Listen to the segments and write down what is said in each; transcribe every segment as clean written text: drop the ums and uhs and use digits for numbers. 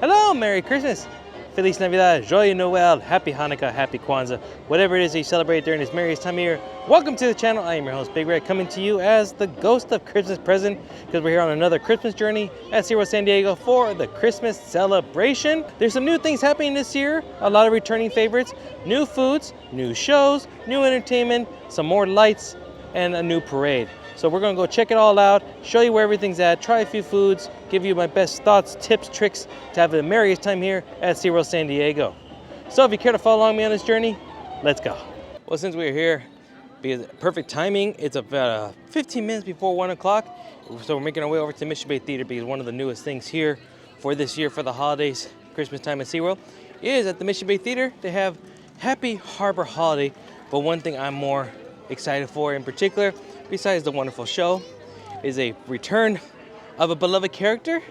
Hello, Merry Christmas, Feliz Navidad, Joyeux Noel, Happy Hanukkah, Happy Kwanzaa, whatever it is that you celebrate during this merriest time of year. Welcome to the channel. I am your host, Big Red, coming to you as the ghost of Christmas present, because we're here on another Christmas journey at SeaWorld San Diego for the Christmas celebration. There's some new things happening this year, a lot of returning favorites, new foods, new shows, new entertainment, some more lights, and a new parade. So we're gonna go check it all out, show you where everything's at, try a few foods, give you my best thoughts, tips, tricks to have the merriest time here at SeaWorld San Diego. So if you care to follow along me on this journey, let's go. Well, since we're here, because perfect timing, it's about 15 minutes before 1 o'clock. So we're making our way over to Mission Bay Theater because one of the newest things here for this year for the holidays, Christmas time at SeaWorld, is at the Mission Bay Theater, they have Happy Harbor Holiday. But one thing I'm more excited for in particular, besides the wonderful show, is a return of a beloved character.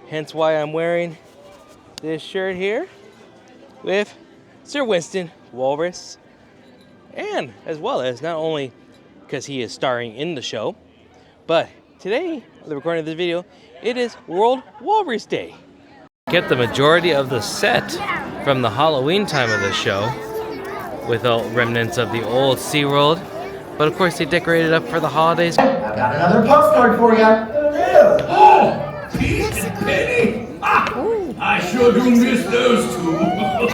Hence why I'm wearing this shirt here with Sir Winston Walrus. And as well as not only because he is starring in the show, but today, the recording of this video, it is World Walrus Day. Get the majority of the set from the Halloween time of the show with all remnants of the old SeaWorld. But of course, they decorated up for the holidays. I've got another postcard for you. Oh, Pete and Penny. I sure do miss those two.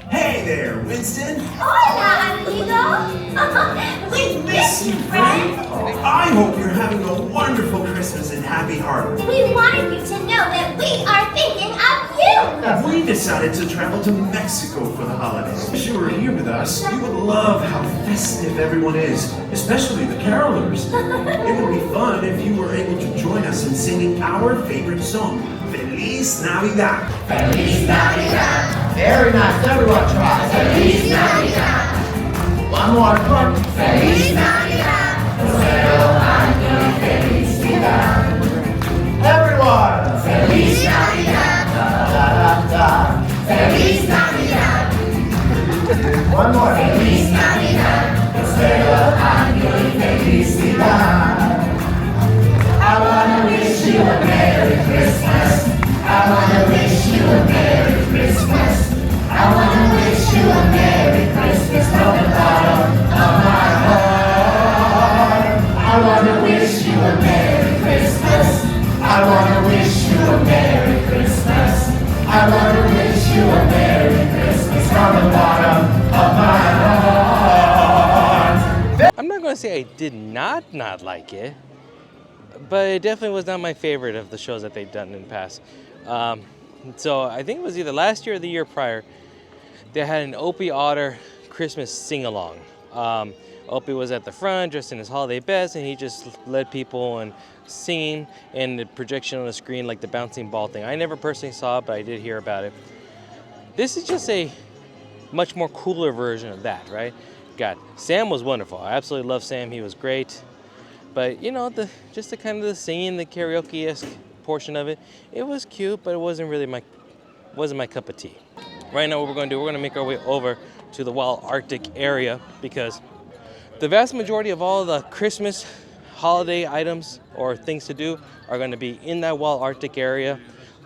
Hey there, Winston. Hola, amigo. We miss you, friend. I hope you're having a wonderful Christmas in Happy Harbor. We wanted you to know that we are thinking of you. We decided to travel to Mexico for the holidays. If you were here with us, you would love how festive everyone is, especially the carolers. It would be fun if you were able to join us in singing our favorite song, Feliz Navidad. Feliz Navidad. Very nice, everyone try. Feliz Navidad. One more, come on. Feliz Navidad. Prospero año y felicidad. Everyone. Feliz Navidad. Da, da, da. Feliz Navidad. One more. Feliz Navidad. Prospero año y felicidad. I wanna wish you a Merry Christmas. I wanna wish you a Merry Christmas. I wanna wish you a Merry Christmas from the bottom of my heart. I wanna wish you a Merry Christmas. I wanna wish you a Merry Christmas. I wanna wish you a Merry Christmas from the bottom of my heart. I'm not gonna say I did not like it, but it definitely was not my favorite of the shows that they've done in the past. So I think it was either last year or the year prior, they had an Opie Otter Christmas sing-along. Opie was at the front dressed in his holiday best, and he just led people and singing, and the projection on the screen like the bouncing ball thing. I never personally saw it, but I did hear about it. This is just a much more cooler version of that, right? God, Sam was wonderful. I absolutely love Sam. He was great. But you know, just the kind of the singing, the karaoke-esque portion of it, it was cute, but it wasn't really my cup of tea. Right now, what we're going to do, we're going to make our way over to the Wild Arctic area because the vast majority of all the Christmas holiday items or things to do are going to be in that Wild Arctic area,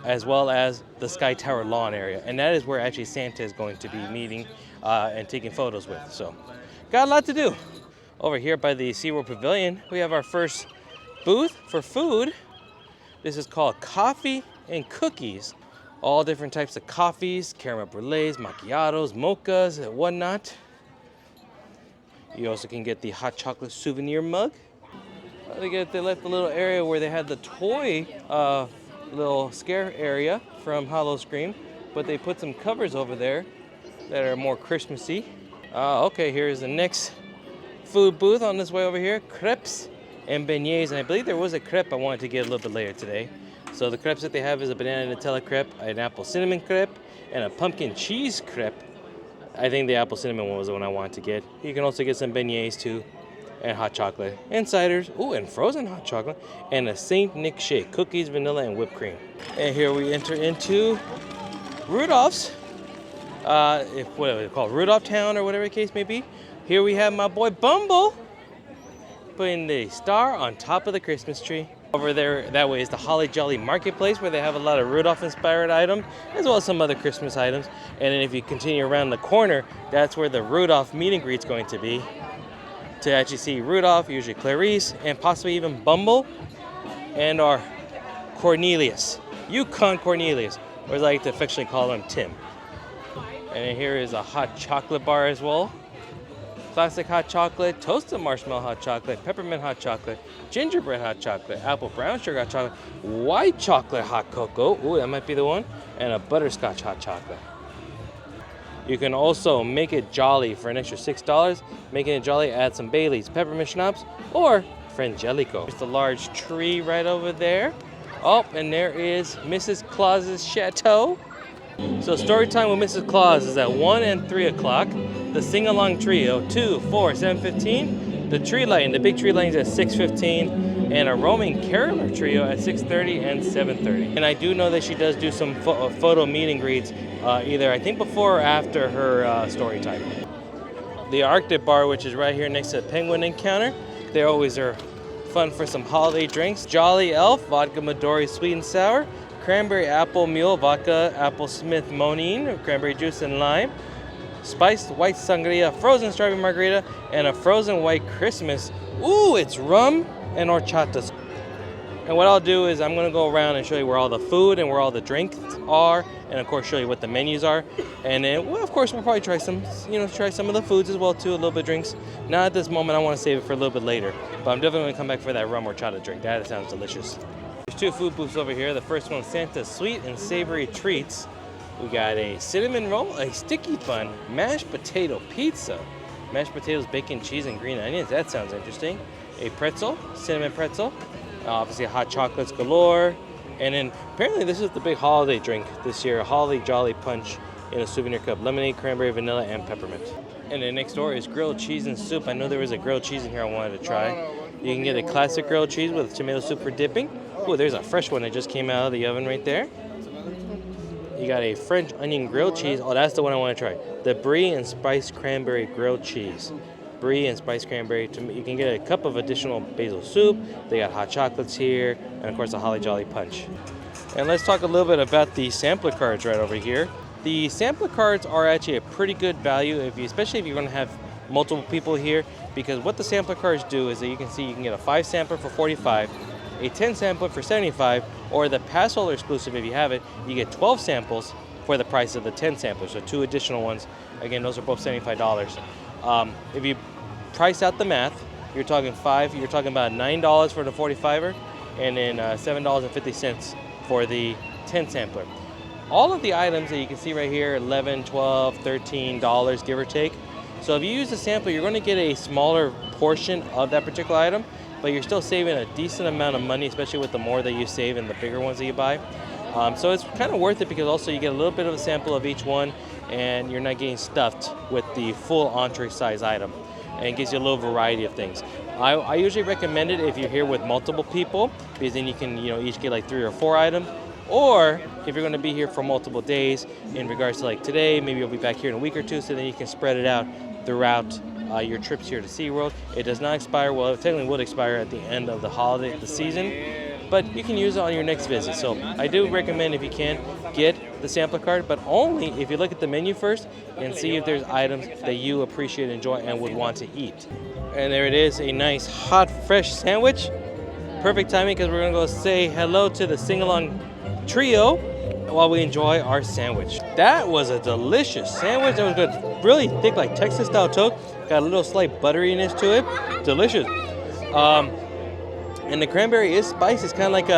as well as the Sky Tower lawn area, and that is where actually Santa is going to be meeting and taking photos with. So, got a lot to do. Over here by the SeaWorld Pavilion, we have our first booth for food. This is called Coffee and Cookies. All different types of coffees, caramel brulees, macchiatos, mochas, and whatnot. You also can get the hot chocolate souvenir mug. They left the little area where they had the toy little scare area from Howl-O-Scream, but they put some covers over there that are more Christmassy. Okay, here's the next food booth on this way over here, crepes and beignets, and I believe there was a crepe I wanted to get a little bit later today. So the crepes that they have is a banana Nutella crepe, an apple cinnamon crepe, and a pumpkin cheese crepe. I think the apple cinnamon one was the one I wanted to get. You can also get some beignets too, and hot chocolate, and ciders, ooh, and frozen hot chocolate, and a Saint Nick shake, cookies, vanilla, and whipped cream. And here we enter into Rudolph's, what do they call it, Rudolph Town or whatever the case may be. Here we have my boy Bumble putting the star on top of the Christmas tree. Over there, that way is the Holly Jolly Marketplace, where they have a lot of Rudolph-inspired items, as well as some other Christmas items. And then if you continue around the corner, that's where the Rudolph meet and greet's going to be. To actually see Rudolph, usually Clarice, and possibly even Bumble, and our Cornelius, Yukon Cornelius, or as I like to affectionately call him, Tim. And then here is a hot chocolate bar as well. Classic hot chocolate, toasted marshmallow hot chocolate, peppermint hot chocolate, gingerbread hot chocolate, apple brown sugar hot chocolate, white chocolate hot cocoa, ooh, that might be the one, and a butterscotch hot chocolate. You can also make it jolly for an extra $6. Making it jolly, add some Bailey's peppermint schnapps or Frangelico. There's the large tree right over there. Oh, and there is Mrs. Claus's chateau. So story time with Mrs. Claus is at 1 and 3 o'clock. The sing-along trio, 2, 4, 7:15. The tree lighting, the big tree lighting is at 6:15. And a roaming caroler trio at 6:30 and 7:30. And I do know that she does do some photo meet and greets, either I think before or after her story time. The Arctic Bar, which is right here next to the Penguin Encounter, they always are fun for some holiday drinks. Jolly Elf, vodka Midori sweet and sour, cranberry apple mule, vodka apple Smith Monine, cranberry juice and lime, spiced white sangria, frozen strawberry margarita, and a frozen white Christmas. Ooh, it's rum and horchata. And what I'll do is I'm gonna go around and show you where all the food and where all the drinks are, and of course show you what the menus are. And then, well, of course, we'll probably try some of the foods as well too, a little bit of drinks. Not at this moment, I wanna save it for a little bit later. But I'm definitely gonna come back for that rum horchata drink. That sounds delicious. There's two food booths over here. The first one's Santa's sweet and savory treats. We got a cinnamon roll, a sticky bun, mashed potato pizza, mashed potatoes, bacon, cheese, and green onions. That sounds interesting. A pretzel, cinnamon pretzel, obviously hot chocolates galore. And then apparently this is the big holiday drink this year, a Holly Jolly Punch in a souvenir cup, lemonade, cranberry, vanilla, and peppermint. And then next door is grilled cheese and soup. I know there was a grilled cheese in here I wanted to try. You can get a classic grilled cheese with tomato soup for dipping. Oh, there's a fresh one that just came out of the oven right there. You got a French onion grilled cheese. Oh, that's the one I want to try. The Brie and spiced cranberry grilled cheese. Brie and spiced cranberry. You can get a cup of additional basil soup. They got hot chocolates here, and of course a Holly Jolly Punch. And let's talk a little bit about the sampler cards right over here. The sampler cards are actually a pretty good value, especially if you're going to have multiple people here, because what the sampler cards do is that you can see you can get a 5 sampler for $45, a 10 sampler for $75, or the pass holder exclusive, if you have it, you get 12 samples for the price of the 10 samplers, so 2 additional ones. Again, those are both $75. If you price out the math, you're talking about $9 for the 45er, and then $7.50 for the 10 sampler. All of the items that you can see right here, $11, $12, $13, give or take. So if you use a sampler, you're going to get a smaller portion of that particular item, but you're still saving a decent amount of money, especially with the more that you save and the bigger ones that you buy. So it's kind of worth it because also you get a little bit of a sample of each one, and you're not getting stuffed with the full entree size item. And it gives you a little variety of things. I usually recommend it if you're here with multiple people, because then you can each get like 3 or 4 items. Or if you're going to be here for multiple days, in regards to like today, maybe you'll be back here in a week or two, so then you can spread it out throughout your trips here to SeaWorld. It does not expire. Well, it technically would expire at the end of the season, but you can use it on your next visit. So I do recommend, if you can, get the sampler card, but only if you look at the menu first and see if there's items that you appreciate, enjoy, and would want to eat. And there it is, a nice hot fresh sandwich. Perfect timing, because we're gonna go say hello to the sing-along trio while we enjoy our sandwich. That was a delicious sandwich. That was good, really thick, like Texas style toast. Got a little slight butteriness to it. Delicious. And the cranberry is spiced. It's kind of like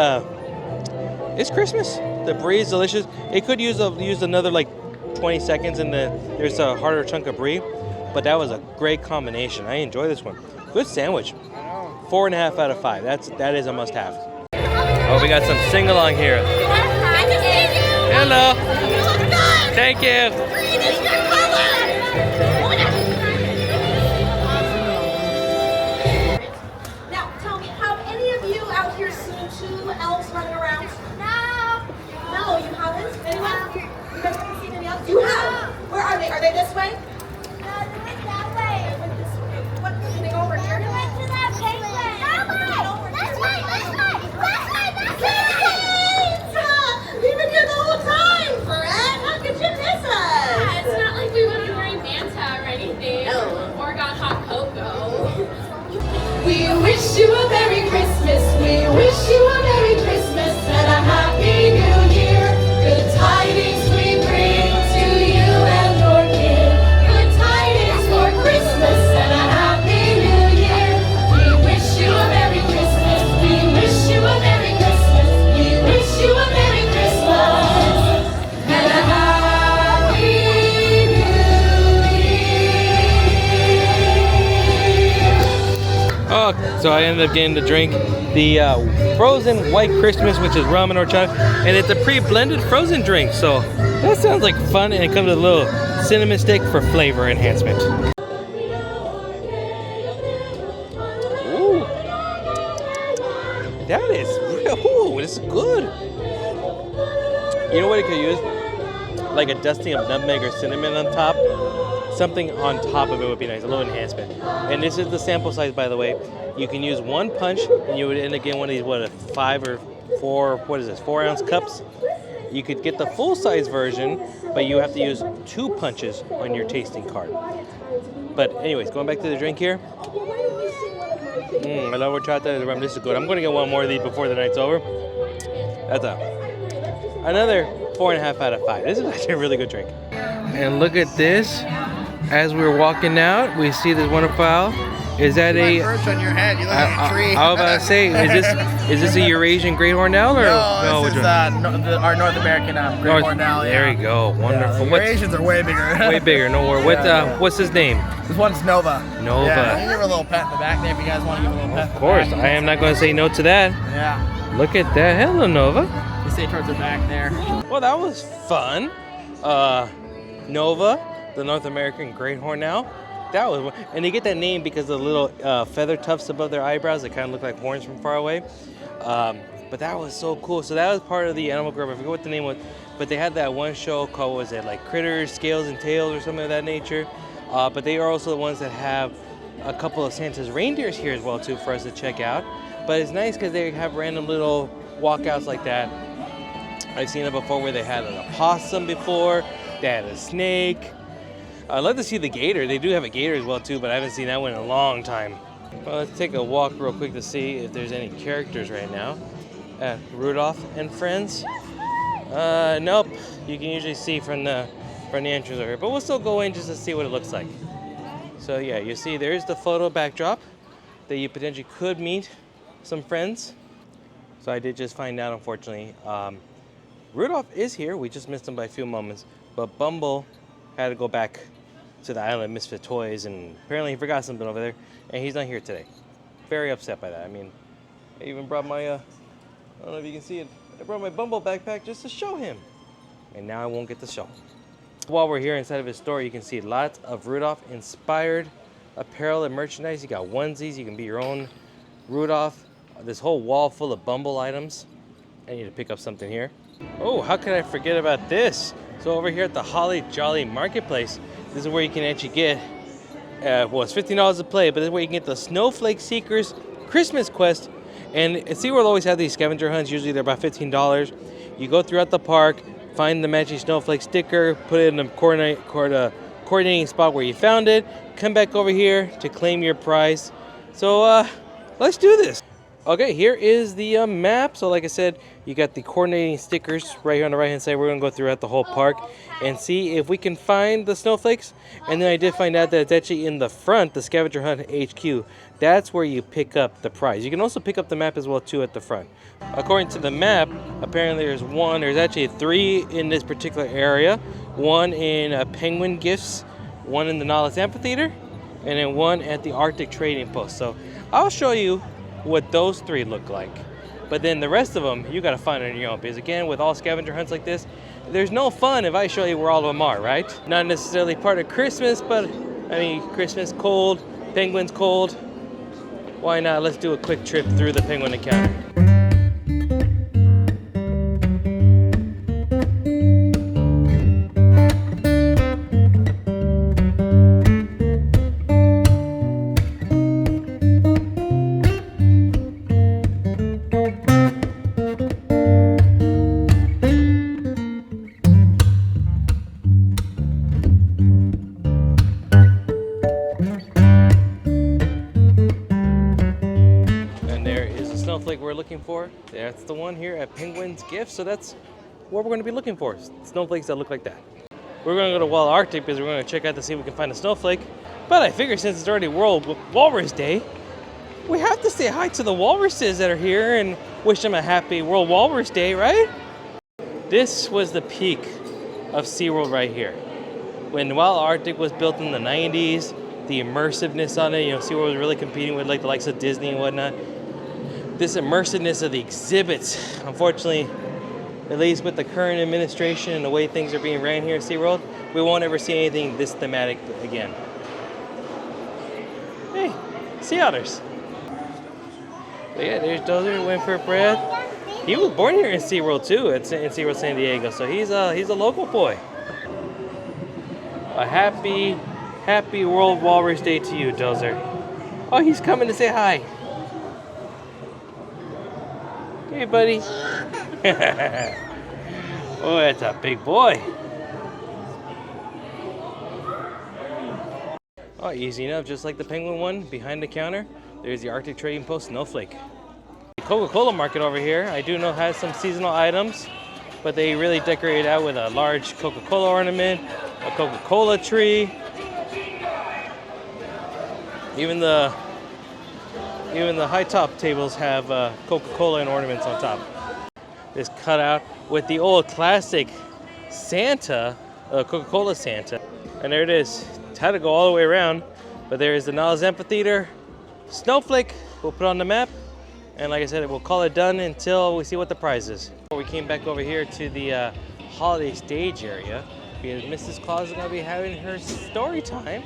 it's Christmas. The Brie is delicious. It could use another like 20 seconds, and there's a harder chunk of Brie, but that was a great combination. I enjoy this one. Good sandwich. 4.5 out of 5. That is a must-have. Oh, we got some sing-along here. Hello. Thank you. Now, tell me, have any of you out here seen 2 elves running around? No, you haven't? Anyone? You guys haven't seen any elves? You have? Where are they? Are they this way? What, over here? This way. So I ended up getting to drink the frozen white Christmas, which is rum and horchata, and it's a pre-blended frozen drink. So that sounds like fun, and it comes with a little cinnamon stick for flavor enhancement. Ooh, that is real. Ooh, this is good. You know what it could use? Like a dusting of nutmeg or cinnamon on top. Something on top of it would be nice, a little enhancement. And this is the sample size, by the way. You can use one punch, and you would end up getting one of these, what, 5 or 4, what is this, 4-ounce cups? You could get the full-size version, but you have to use 2 punches on your tasting card. But anyways, going back to the drink here. I love horchata and rum. This is good. I'm going to get one more of these before the night's over. That's another 4.5 out of 5. This is actually a really good drink. And look at this. As we're walking out, we see this wonderful owl. Is that a perch on your head? You look like a tree. I was about to say, is this a Eurasian great horned owl or no? This is our North American great horned owl. There you go, wonderful. The Eurasians are way bigger. Way bigger. No more. What's his name? This one's Nova. Nova. Yeah, you give her a little pet in the back there if you guys want to give her a little pet. Of course, I am not going to say no to that. Yeah. Look at that. Hello, Nova. You stay towards her back there. Well, that was fun. Nova, the North American great horned owl. That was, and they get that name because of the little feather tufts above their eyebrows that kind of look like horns from far away. But that was so cool. So that was part of the animal group. I forget what the name was, but they had that one show called, was it like Critters, Scales and Tails or something of that nature. But they are also the ones that have a couple of Santa's reindeers here as well too for us to check out. But it's nice because they have random little walkouts like that. I've seen it before where they had an opossum before. They had a snake. I'd love to see the gator. They do have a gator as well too, but I haven't seen that one in a long time. Well, let's take a walk real quick to see if there's any characters right now at Rudolph and Friends. Nope. You can usually see from the entrance over here, but we'll still go in just to see what it looks like. So yeah, you see there's the photo backdrop that you potentially could meet some friends. So I did just find out, unfortunately, Rudolph is here. We just missed him by a few moments, but Bumble had to go back to the island, Misfit Toys, and apparently he forgot something over there, and he's not here today. Very upset by that. I mean, I even brought my, I don't know if you can see it, I brought my Bumble backpack just to show him, and now I won't get to show. While we're here inside of his store, you can see lots of Rudolph-inspired apparel and merchandise. You got onesies, you can be your own Rudolph. This whole wall full of Bumble items. I need to pick up something here. Oh, how could I forget about this? So over here at the Holly Jolly Marketplace, this is where you can actually get, well, it's $15 to play, but this is where you can get the Snowflake Seekers Christmas Quest. And SeaWorld always have these scavenger hunts. Usually they're about $15. You go throughout the park, find the matching snowflake sticker, put it in a coordinating spot where you found it, come back over here to claim your prize. So let's do this. Okay, here is the map. So like I said, you got the coordinating stickers right here on the right hand side. We're gonna go throughout the whole park and see if we can find the snowflakes. And then I did find out that it's actually in the front, the scavenger hunt HQ. That's where you pick up the prize. You can also pick up the map as well too at the front. According to the map, apparently there's actually 3 in this particular area. 1 in Penguin Gifts, 1 in the Nautilus Amphitheater, and then 1 at the Arctic Trading Post. So I'll show you what those 3 look like. But then the rest of them, you gotta find on your own. Because again, with all scavenger hunts like this, there's no fun if I show you where all of them are, right? Not necessarily part of Christmas, but I mean, Christmas cold, penguins cold. Why not? Let's do a quick trip through the penguin encounter. We're looking for. That's the one here at Penguin's Gift. So that's what we're going to be looking for. Snowflakes that look like that. We're going to go to Wild Arctic because we're going to check out to see if we can find a snowflake. But I figure since it's already World Walrus Day, we have to say hi to the walruses that are here and wish them a happy World Walrus Day, right? This was the peak of SeaWorld right here. When Wild Arctic was built in the 90s, the immersiveness on it. You know, SeaWorld was really competing with like the likes of Disney and whatnot. This immersiveness of the exhibits, unfortunately, at least with the current administration and the way things are being ran here at SeaWorld, we won't ever see anything this thematic again. Hey, sea otters. But yeah, there's Dozer, went for a breath. He was born here in SeaWorld too, in SeaWorld San Diego, so he's a local boy. A happy World Walrus Day to you, Dozer. Oh, he's coming to say hi. Hey, buddy. Oh, that's a big boy. Oh, easy enough, just like the penguin one behind the counter. There's the Arctic Trading Post Snowflake. The Coca-Cola Market over here, I do know has some seasonal items, but they really decorate it out with a large Coca-Cola ornament, a Coca-Cola tree. Even the high top tables have Coca-Cola and ornaments on top. This cutout with the old classic Santa, Coca-Cola Santa. And there it is. It's had to go all the way around, but there is the Niles Amphitheater. Snowflake, we'll put on the map. And like I said, we'll call it done until we see what the prize is. We came back over here to the holiday stage area because Mrs. Claus is going to be having her story time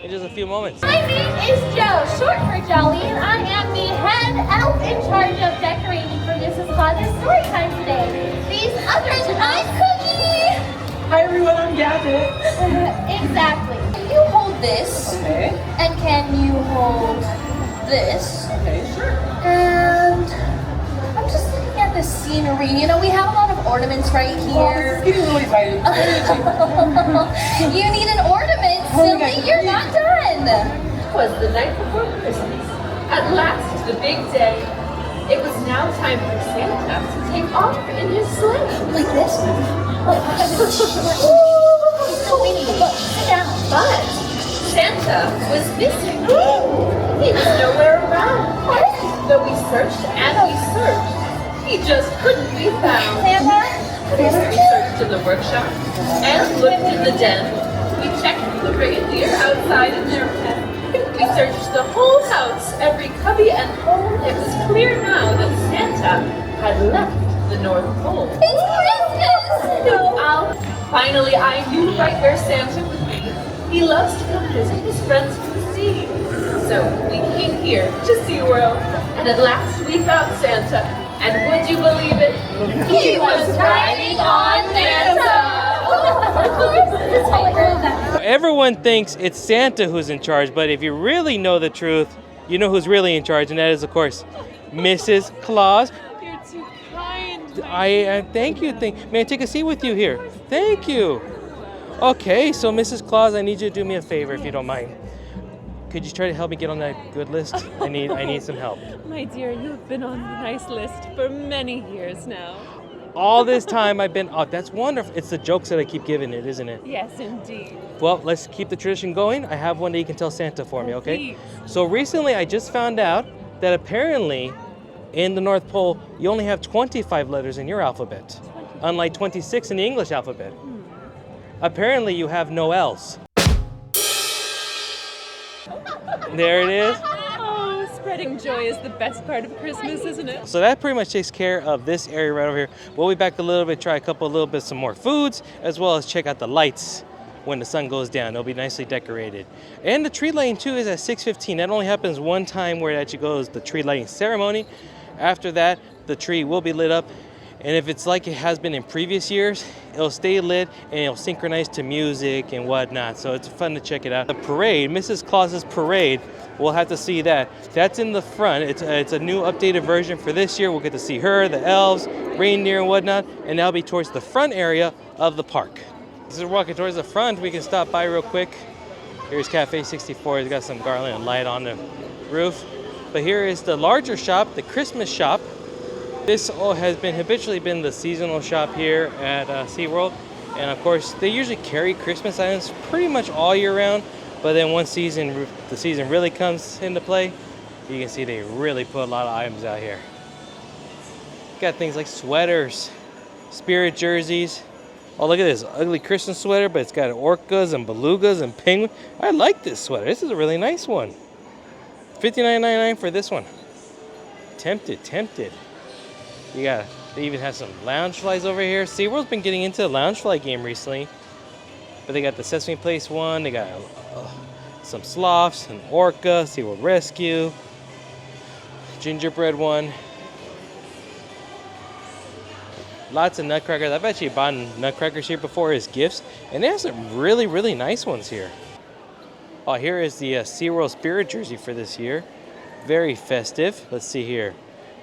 in just a few moments. My name is Joe, short for Jolly, and I am the head elf in charge of decorating for Mrs. Claus's story time today. These others, I'm Cookie! Hi everyone, I'm Gadget. Exactly. Can you hold this? Okay. And can you hold this? Okay, sure. And I'm just looking at the scenery. You know, we have a lot of ornaments right here. It's getting really excited. You need an ornament, silly. You're not done. It was the night before Christmas. At last, the big day. It was now time for Santa to take off in his sleigh. Like this? Sit down. But Santa was missing. He was nowhere around. Though we searched and we searched, he just couldn't be found. Santa? We searched in the workshop and looked in the den. We checked the reindeer outside in their pen. We searched the whole house, every cubby and hole. It was clear now that Santa had left the North Pole. It's Christmas! No. Finally, I knew right where Santa would be. He loves to come visit his friends from the sea. So we came here to SeaWorld, and at last we found Santa. And would you believe it? He was riding on Manta! Everyone thinks it's Santa who's in charge, but if you really know the truth, you know who's really in charge, and that is, of course, Mrs. Claus. You're too kind. Thank you. May I take a seat with you here? Thank you. Okay, so Mrs. Claus, I need you to do me a favor if you don't mind. Could you try to help me get on that good list? I need some help. My dear, you've been on the nice list for many years now. All this time I've been, oh, that's wonderful. It's the jokes that I keep giving it, isn't it? Yes, indeed. Well, let's keep the tradition going. I have one that you can tell Santa for me, okay? Please. So recently I just found out that apparently in the North Pole, you only have 25 letters in your alphabet, unlike 26 in the English alphabet. Apparently you have no L's. There it is. Oh, spreading joy is the best part of Christmas, isn't it? So that pretty much takes care of this area right over here. We'll be back a little bit, try some more foods, as well as check out the lights when the sun goes down. They'll be nicely decorated. And the tree lighting too is at 6:15. That only happens one time where it actually goes the tree lighting ceremony. After that, the tree will be lit up. And if it's like it has been in previous years, it'll stay lit and it'll synchronize to music and whatnot. So it's fun to check it out. The parade, Mrs. Claus's parade, we'll have to see that. That's in the front. It's a new updated version for this year. We'll get to see her, the elves, reindeer and whatnot, and that'll be towards the front area of the park. As we're walking towards the front, we can stop by real quick. Here's Cafe 64. It's got some garland and light on the roof. But here is the larger shop, the Christmas shop. This has habitually been the seasonal shop here at SeaWorld. And of course, they usually carry Christmas items pretty much all year round. But then once the season really comes into play, you can see they really put a lot of items out here. Got things like sweaters, spirit jerseys, Oh, look at this ugly Christmas sweater, but it's got orcas and belugas and penguins. I like this sweater. This is a really nice one. $59.99 for this one. Tempted, tempted. They even have some lounge flies over here. SeaWorld's been getting into the lounge fly game recently. But they got the Sesame Place one. They got some sloths, an orca, SeaWorld Rescue, gingerbread one. Lots of nutcrackers. I've actually bought nutcrackers here before as gifts, and they have some really, really nice ones here. Oh, here is the SeaWorld Spirit jersey for this year. Very festive. Let's see here.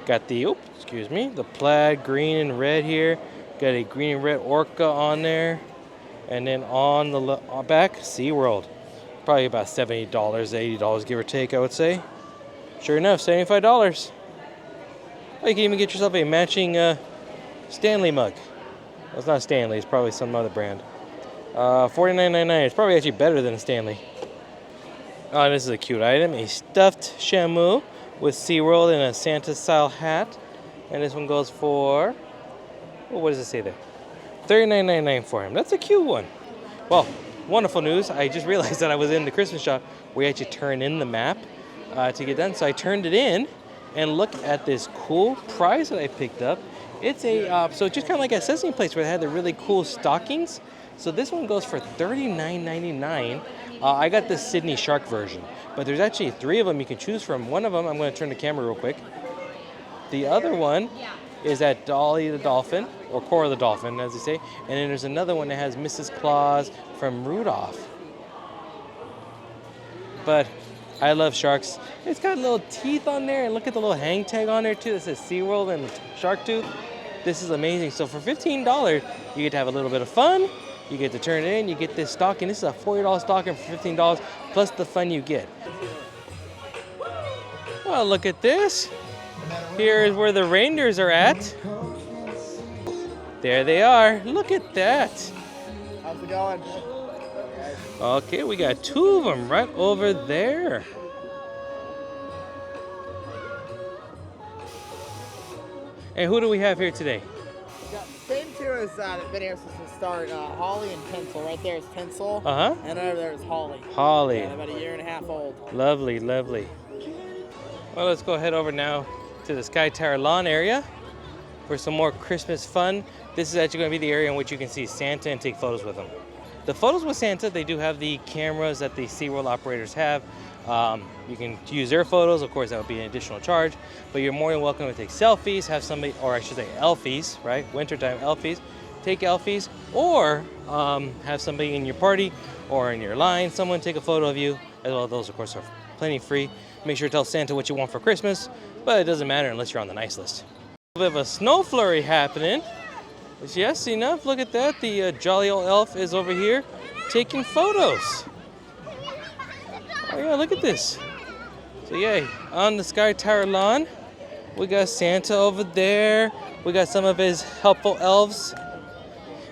Got the, the plaid green and red here. Got a green and red orca on there. And then on the back, SeaWorld. Probably about $70, $80, give or take, I would say. Sure enough, $75. Oh, you can even get yourself a matching Stanley mug. Well, it's not Stanley, it's probably some other brand. $49.99. It's probably actually better than a Stanley. Oh, this is a cute item. A stuffed Shamu with SeaWorld and a Santa-style hat. And this one goes for, what does it say there? $39.99 for him. That's a cute one. Well, wonderful news. I just realized that I was in the Christmas shop where you actually turn in the map to get done. So I turned it in, and look at this cool prize that I picked up. It's a, so just kind of like a Sesame Place where they had the really cool stockings. So this one goes for $39.99. I got the Sydney Shark version, but there's actually 3 of them you can choose from. One of them, I'm going to turn the camera real quick. The other one is that Dolly the Dolphin, or Cora the Dolphin, as they say. And then there's another one that has Mrs. Claus from Rudolph. But I love sharks. It's got little teeth on there, and look at the little hang tag on there too that says SeaWorld and Shark Tooth. This is amazing. So for $15, you get to have a little bit of fun. You get to turn it in. You get this stocking. This is a $40 stocking for $15, plus the fun you get. Well, look at this. Here is where the reindeers are at. There they are. Look at that. How's it going? Okay, we got 2 of them right over there. And who do we have here today? Same 2 as that been here since the start. Holly and Tinsel. Right there is Tinsel. Uh-huh. And over there is Holly. Holly. Yeah, about 1.5 years old. Lovely, lovely. Well, let's go head over now to the Sky Tower lawn area for some more Christmas fun. This is actually going to be the area in which you can see Santa and take photos with him. The photos with Santa, they do have the cameras that the SeaWorld operators have. You can use their photos. Of course, that would be an additional charge, but you're more than welcome to take selfies, have somebody, or I should say elfies, right? Wintertime elfies. Take elfies, or have somebody in your party or in your line, someone take a photo of you. As well, those of course are plenty free. Make sure to tell Santa what you want for Christmas, but it doesn't matter unless you're on the nice list. A bit of a snow flurry happening. Yes, enough. Look at that. The jolly old elf is over here taking photos. Oh yeah, look at this. So yeah, on the Sky Tower lawn, we got Santa over there. We got some of his helpful elves.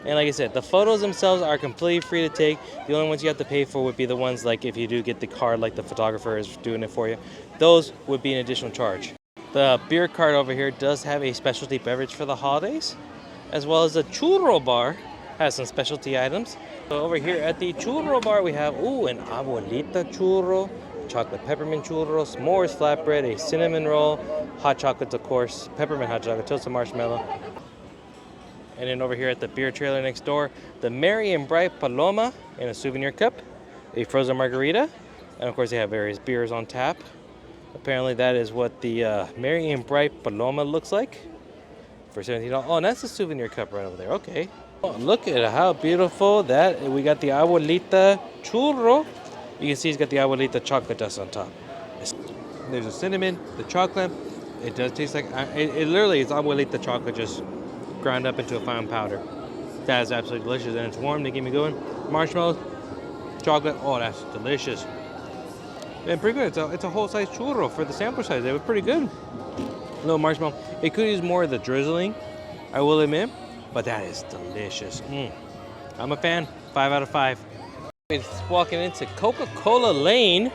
And like I said, the photos themselves are completely free to take. The only ones you have to pay for would be the ones like if you do get the card, like the photographer is doing it for you. Those would be an additional charge. The beer cart over here does have a specialty beverage for the holidays, as well as the Churro Bar has some specialty items. So over here at the Churro Bar, we have, an Abuelita Churro, chocolate peppermint churro, s'mores flatbread, a cinnamon roll, hot chocolates, of course, peppermint hot chocolate, toasted marshmallow. And then over here at the beer trailer next door, the Merry and Bright Paloma in a souvenir cup, a frozen margarita, and of course they have various beers on tap. Apparently that is what the Merry and Bright Paloma looks like for $17. Oh, and that's the souvenir cup right over there. Okay. Oh, look at how beautiful that. We got the Abuelita Churro. You can see it's got the Abuelita chocolate dust on top. There's a cinnamon, the chocolate. It does taste like, it literally is Abuelita chocolate just ground up into a fine powder. That is absolutely delicious, and it's warm to get me going. Marshmallows, chocolate, oh, that's delicious. And pretty good. It's a whole size churro for the sample size. They were pretty good. Little marshmallow. It could use more of the drizzling, I will admit, but that is delicious. I'm a fan. 5 out of 5. It's walking into Coca-Cola Lane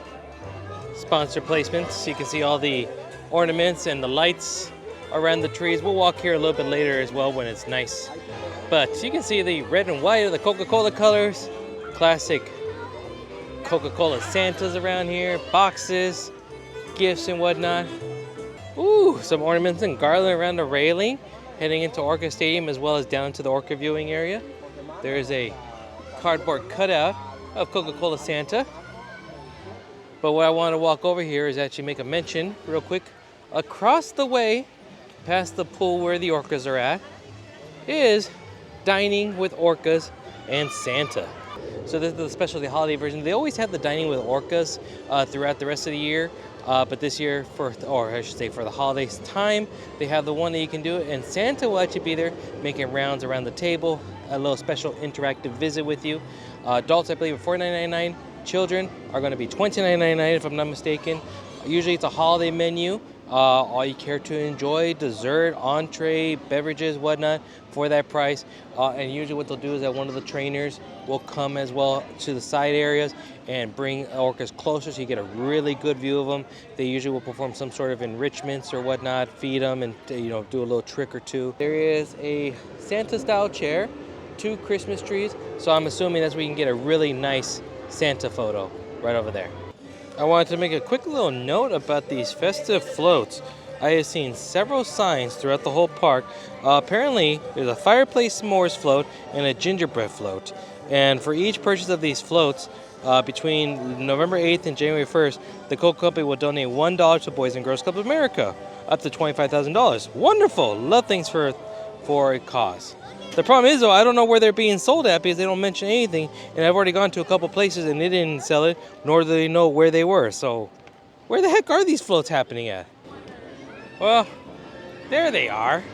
sponsor placements. You can see all the ornaments and the lights around the trees. We'll walk here a little bit later as well when it's nice But you can see the red and white of the Coca-Cola colors. Classic Coca-Cola Santas around here. Boxes, gifts and whatnot. Ooh, some ornaments and garland around the railing. Heading into Orca Stadium as well as down to the Orca viewing area. There is a cardboard cutout of Coca-Cola Santa. But what I want to walk over here is actually make a mention real quick. Across the way, past the pool where the orcas are at, is Dining with Orcas and Santa. So this is the specialty holiday version. They always have the Dining with Orcas throughout the rest of the year. But this year, for the holidays time, they have the one that you can do it. And Santa will actually be there making rounds around the table. A little special interactive visit with you. Adults, I believe, are $49.99. Children are going to be $29.99 if I'm not mistaken. Usually it's a holiday menu. All you care to enjoy, dessert, entree, beverages, whatnot, for that price. And usually what they'll do is that one of the trainers will come as well to the side areas and bring orcas closer so you get a really good view of them. They usually will perform some sort of enrichments or whatnot, feed them and do a little trick or two. There is a Santa style chair, 2 Christmas trees, so I'm assuming that's where you can get a really nice Santa photo right over there. I wanted to make a quick little note about these festive floats. I have seen several signs throughout the whole park. Apparently, there's a fireplace s'mores float and a gingerbread float. And for each purchase of these floats, between November 8th and January 1st, the Coke Company will donate $1 to Boys and Girls Club of America, up to $25,000. Wonderful! Love things for a cause. The problem is, though, I don't know where they're being sold at because they don't mention anything. And I've already gone to a couple places and they didn't sell it, nor do they know where they were. So, where the heck are these floats happening at? Well, there they are.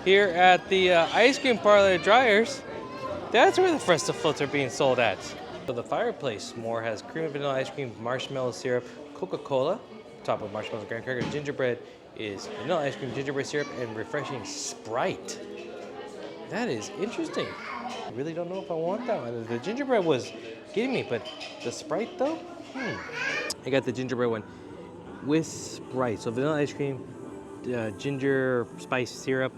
Here at the ice cream parlor at Dryers. That's where the festive floats are being sold at. So the fireplace s'more has cream and vanilla ice cream, marshmallow syrup, Coca-Cola, top of marshmallows, graham cracker. Gingerbread is vanilla ice cream, gingerbread syrup, and refreshing Sprite. That is interesting. I really don't know if I want that one. The gingerbread was getting me, but the Sprite though? I got the gingerbread one with Sprite. So vanilla ice cream, ginger spice syrup,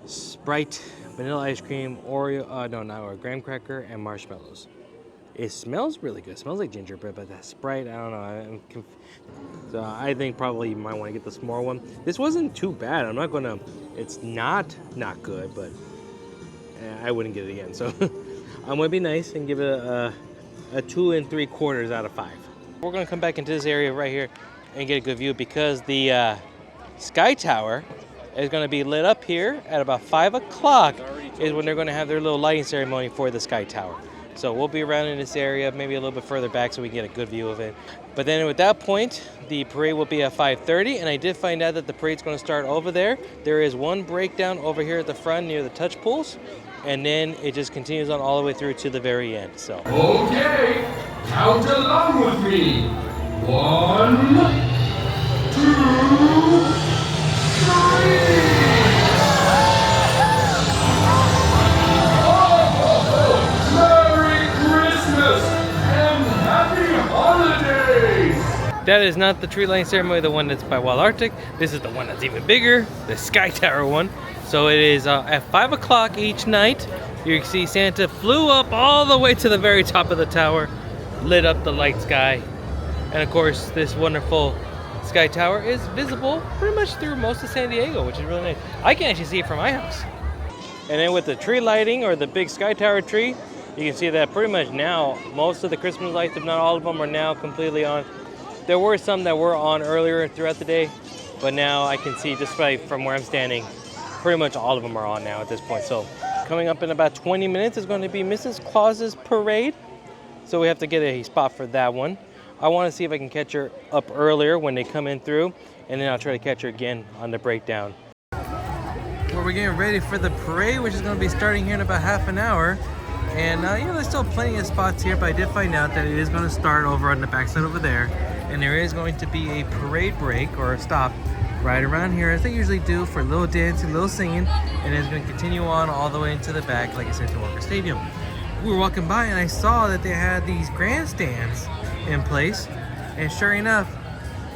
Sprite, vanilla ice cream, graham cracker, and marshmallows. It smells really good. It smells like gingerbread, but that Sprite, I don't know. So I think probably you might want to get the s'more one. This wasn't too bad. It's not good, but I wouldn't get it again. So I'm gonna be nice and give it a 2 3/4 out of 5. We're gonna come back into this area right here and get a good view because the Sky Tower is gonna be lit up here at about 5 o'clock is when they're gonna have their little lighting ceremony for the Sky Tower. So we'll be around in this area, maybe a little bit further back so we can get a good view of it. But then at that point, the parade will be at 5:30, and I did find out that the parade's going to start over there. There is one breakdown over here at the front near the touch pools, and then it just continues on all the way through to the very end. So. Okay, count along with me. 1, 2, 3. That is not the tree lighting ceremony, the one that's by Wild Arctic. This is the one that's even bigger, the Sky Tower one. So it is at 5 o'clock each night. You can see Santa flew up all the way to the very top of the tower, lit up the light sky. And of course, this wonderful Sky Tower is visible pretty much through most of San Diego, which is really nice. I can actually see it from my house. And then with the tree lighting or the big Sky Tower tree, you can see that pretty much now, most of the Christmas lights, if not all of them, are now completely on. There were some that were on earlier throughout the day, but now I can see just from where I'm standing, pretty much all of them are on now at this point. So coming up in about 20 minutes is going to be Mrs. Claus's parade. So we have to get a spot for that one. I want to see if I can catch her up earlier when they come in through, and then I'll try to catch her again on the breakdown. Well, we're getting ready for the parade, which is going to be starting here in about half an hour. And there's still plenty of spots here, but I did find out that it is going to start over on the backside over there. And there is going to be a parade break or a stop right around here, as they usually do, for a little dancing, a little singing. And it's going to continue on all the way into the back, like I said, to Orca Stadium. We were walking by and I saw that they had these grandstands in place. And sure enough,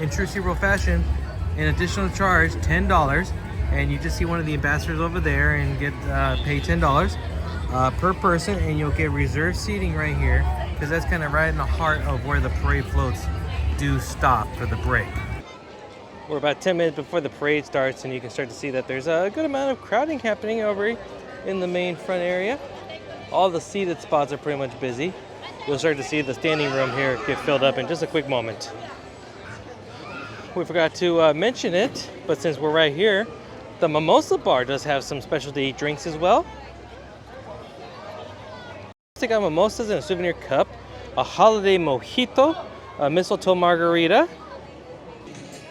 in true SeaWorld fashion, an additional charge, $10, and you just see one of the ambassadors over there and get pay $10 per person, and you'll get reserved seating right here, because that's kind of right in the heart of where the parade floats do stop for the break. We're about 10 minutes before the parade starts, and you can start to see that there's a good amount of crowding happening over in the main front area. All the seated spots are pretty much busy. You'll start to see the standing room here get filled up in just a quick moment. We forgot to mention it, but since we're right here, the Mimosa Bar does have some specialty drinks as well. They got mimosas in a souvenir cup, a holiday mojito, a mistletoe margarita.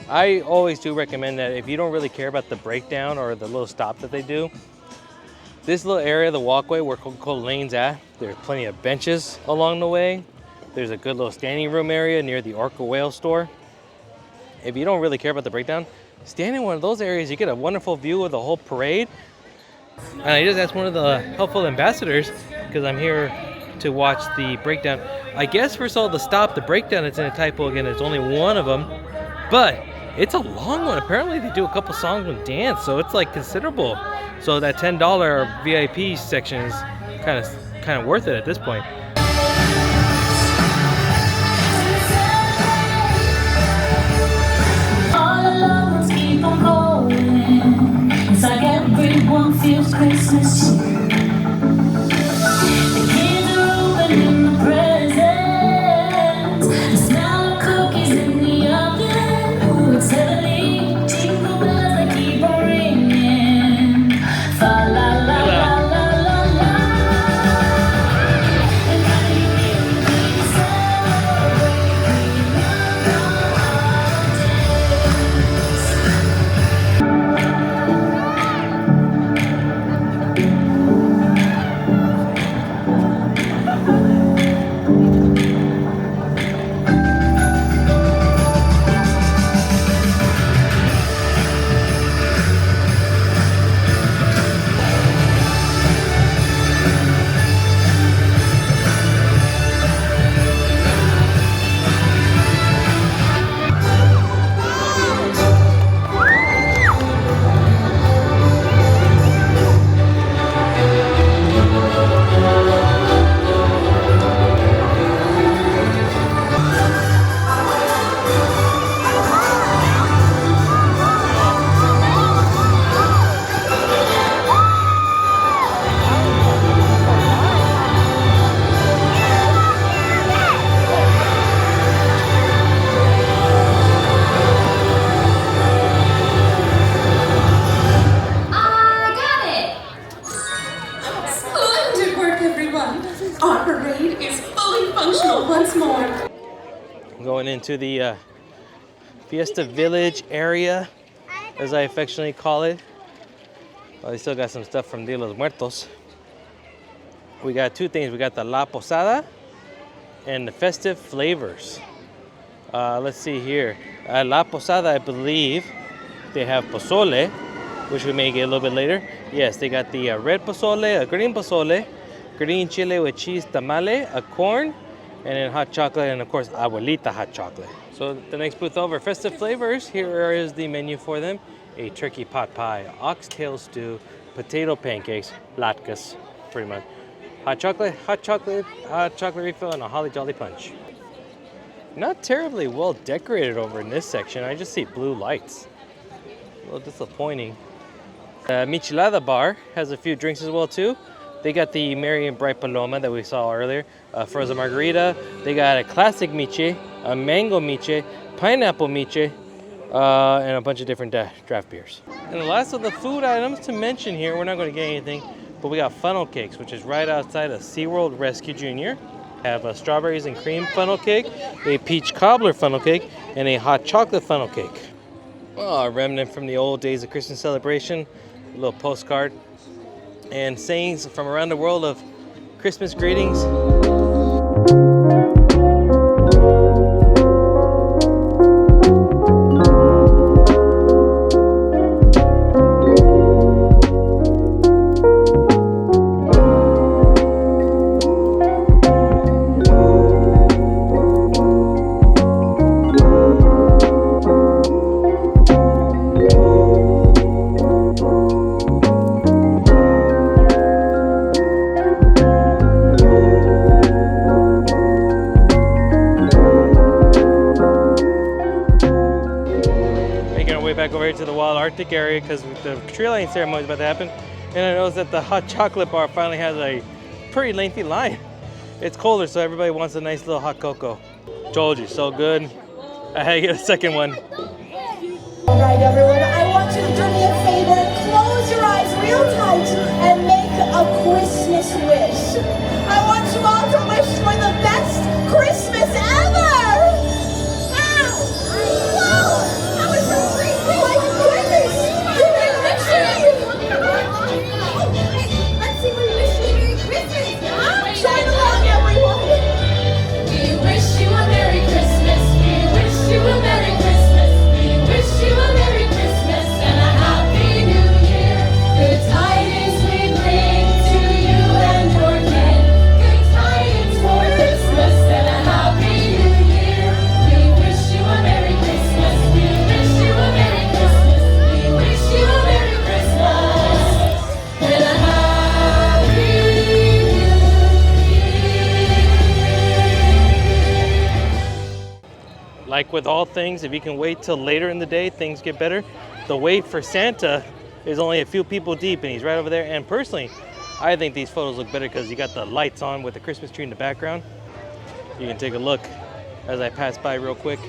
I always do recommend that if you don't really care about the breakdown or the little stop that they do, this little area, the walkway where Coca-Cola Lane's at, there's plenty of benches along the way. There's a good little standing room area near the Orca Whale store. If you don't really care about the breakdown, stand in one of those areas, you get a wonderful view of the whole parade. And I just asked one of the helpful ambassadors, because I'm here to watch the breakdown. I guess for the breakdown, it's in a typo again, it's only one of them, but it's a long one. Apparently they do a couple songs and dance, so it's like considerable. So that $10 VIP section is kind of worth it at this point. It's like everyone feels Christmas cheer. The kids are opening the presents. The smell of cookies in the oven. Ooh, it's heavenly. Jingle bells that keep on ringing. Fa la la la la la la. And how do you feel when you celebrate Going into the Fiesta Village area, as I affectionately call it. Well, they still got some stuff from Dia de los Muertos. We got two things. We got the La Posada and the festive flavors. Let's see here. La Posada, I believe they have pozole, which we may get a little bit later. Yes, they got the red pozole, a green pozole, green chile with cheese tamale, a corn, and then hot chocolate, and of course, Abuelita hot chocolate. So the next booth over, festive flavors. Here is the menu for them. A turkey pot pie, oxtail stew, potato pancakes, latkes, pretty much. Hot chocolate refill, and a holly jolly punch. Not terribly well decorated over in this section. I just see blue lights. A little disappointing. Michelada Bar has a few drinks as well too. They got the Merry and Bright Paloma that we saw earlier, frozen margarita. They got a classic miche, a mango miche, pineapple miche, and a bunch of different draft beers. And the last of the food items to mention here, we're not going to get anything, but we got funnel cakes, which is right outside of SeaWorld Rescue Junior. Have a strawberries and cream funnel cake, a peach cobbler funnel cake, and a hot chocolate funnel cake. Well, a remnant from the old days of Christmas celebration, a little postcard, and sayings from around the world of Christmas greetings. to the wild Arctic area because the tree lighting ceremony is about to happen. And I noticed that the hot chocolate bar finally has a pretty lengthy line. It's colder, so everybody wants a nice little hot cocoa. Told you, so good. I had to get a second one. All right, everyone, I want you to do me a favor. Close your eyes real tight and make a Christmas wish. I want you all to wish for the best Christmas ever. Wow! Wow! That was so great! Oh my goodness! You made a wish! Let's see what you wish for. Merry Christmas! Join along, everyone! We wish you a Merry Christmas. We wish you a Merry Christmas. We wish you a Merry Christmas and a Happy New Year. Good tidings we bring to you and your kin. Good tidings for Christmas and a Happy New Year. We wish you a Merry Christmas. We wish you a Merry Christmas. We wish you a Merry Christmas and a Happy New Year. Like with all things, if you can wait till later in the day, things get better. The wait for Santa is only a few people deep and he's right over there. And personally, I think these photos look better because you got the lights on with the Christmas tree in the background. You can take a look as I pass by real quick.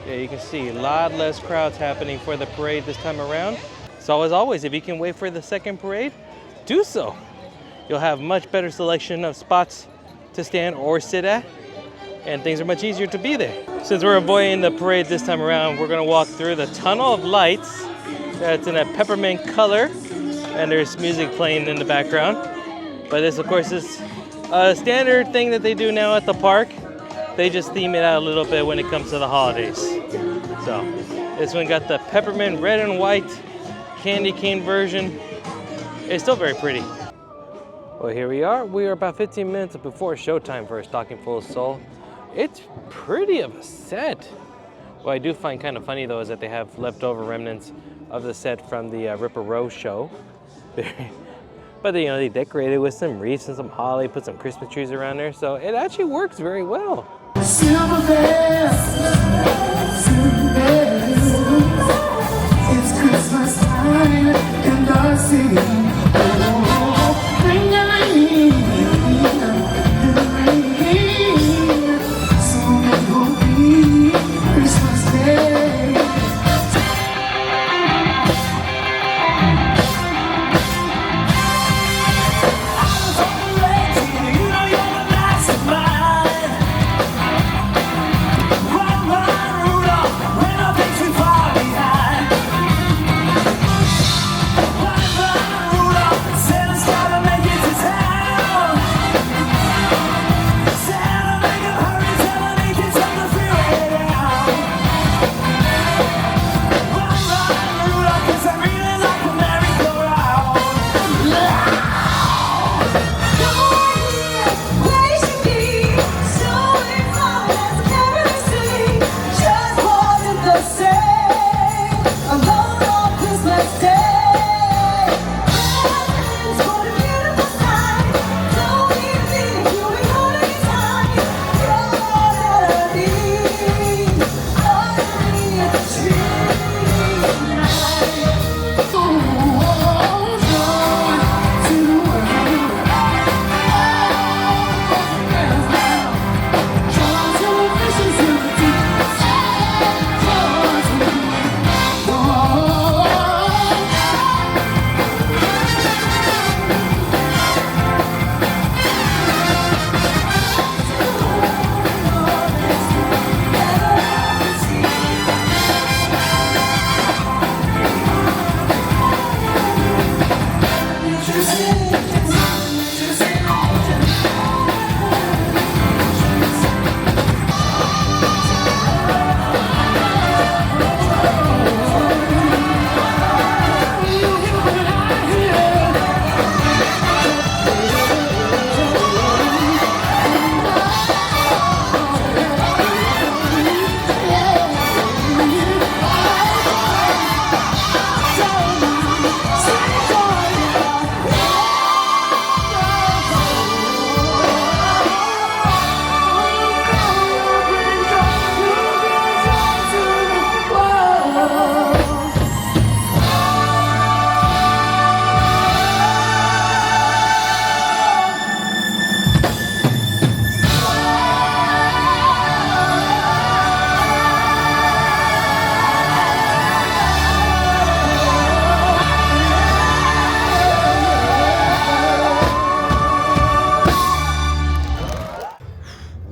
Yeah, you can see a lot less crowds happening for the parade this time around. So as always, if you can wait for the second parade, do so. You'll have much better selection of spots to stand or sit at, and things are much easier to be there. Since we're avoiding the parade this time around, we're gonna walk through the tunnel of lights that's in a peppermint color, and there's music playing in the background. But this, of course, is a standard thing that they do now at the park. They just theme it out a little bit when it comes to the holidays. So this one got the peppermint red and white candy cane version. It's still very pretty. Well, here we are. We are about 15 minutes before showtime for a Stocking Full of Soul. It's pretty of a set. What I do find kind of funny though is that they have leftover remnants of the set from the Ripper Rose show. But they decorated with some wreaths and some holly, put some Christmas trees around there, so it actually works very well. Silver bells, it's Christmas time in our city. Oh, bring the rain, soon it will be Christmas Day. Rudolph,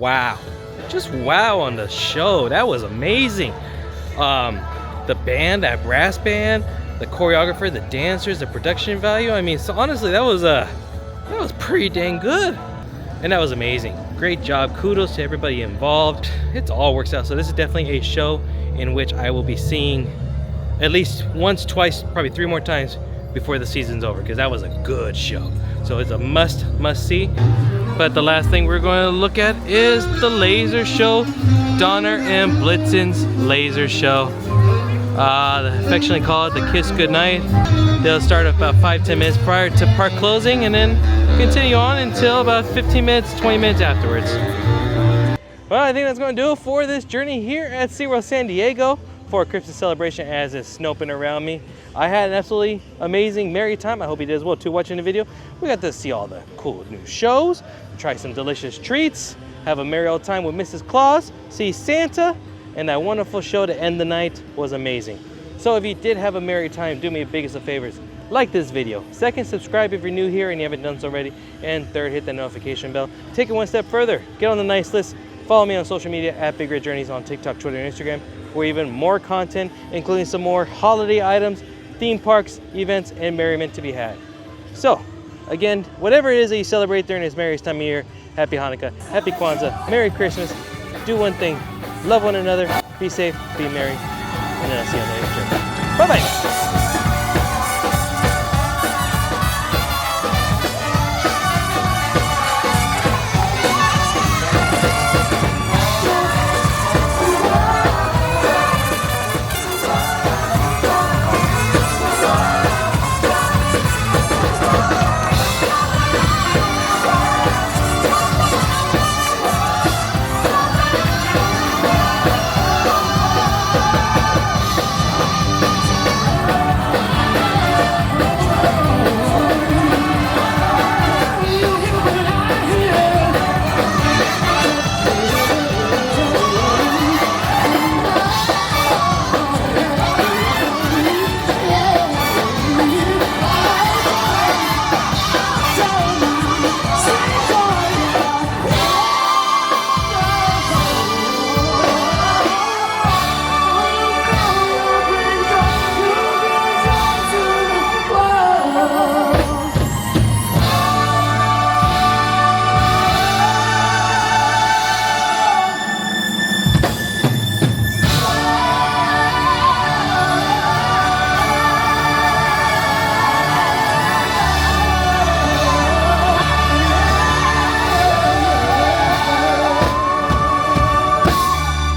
wow. Just wow on the show. That was amazing. The band, that brass band, the choreographer, the dancers, the production value. I mean, so honestly, that was pretty dang good. And that was amazing. Great job. Kudos to everybody involved. It all works out. So this is definitely a show in which I will be seeing at least once, twice, probably 3 more times before the season's over, because that was a good show. So it's a must see. But the last thing we're going to look at is the Lazer show. Donner and Blitzen's Lazer show. Affectionately called the Kiss Goodnight. They'll start about 5-10 minutes prior to park closing and then continue on until about 15 minutes, 20 minutes afterwards. Well, I think that's going to do it for this journey here at SeaWorld San Diego for a Christmas celebration as it's snowing around me. I had an absolutely amazing, merry time. I hope you did as well too watching the video. We got to see all the cool new shows, try some delicious treats, have a merry old time with Mrs. Claus, see Santa, and that wonderful show to end the night was amazing. So if you did have a merry time, do me the biggest of favors. Like this video. Second, subscribe if you're new here and you haven't done so already. And third, hit the notification bell. Take it one step further. Get on the nice list. Follow me on social media at Big Red Journeys on TikTok, Twitter, and Instagram for even more content, including some more holiday items, theme parks, events, and merriment to be had. So, again, whatever it is that you celebrate during this merriest time of year, happy Hanukkah, happy Kwanzaa, Merry Christmas. Do one thing. Love one another. Be safe. Be merry. And then I'll see you on the next trip. Bye-bye.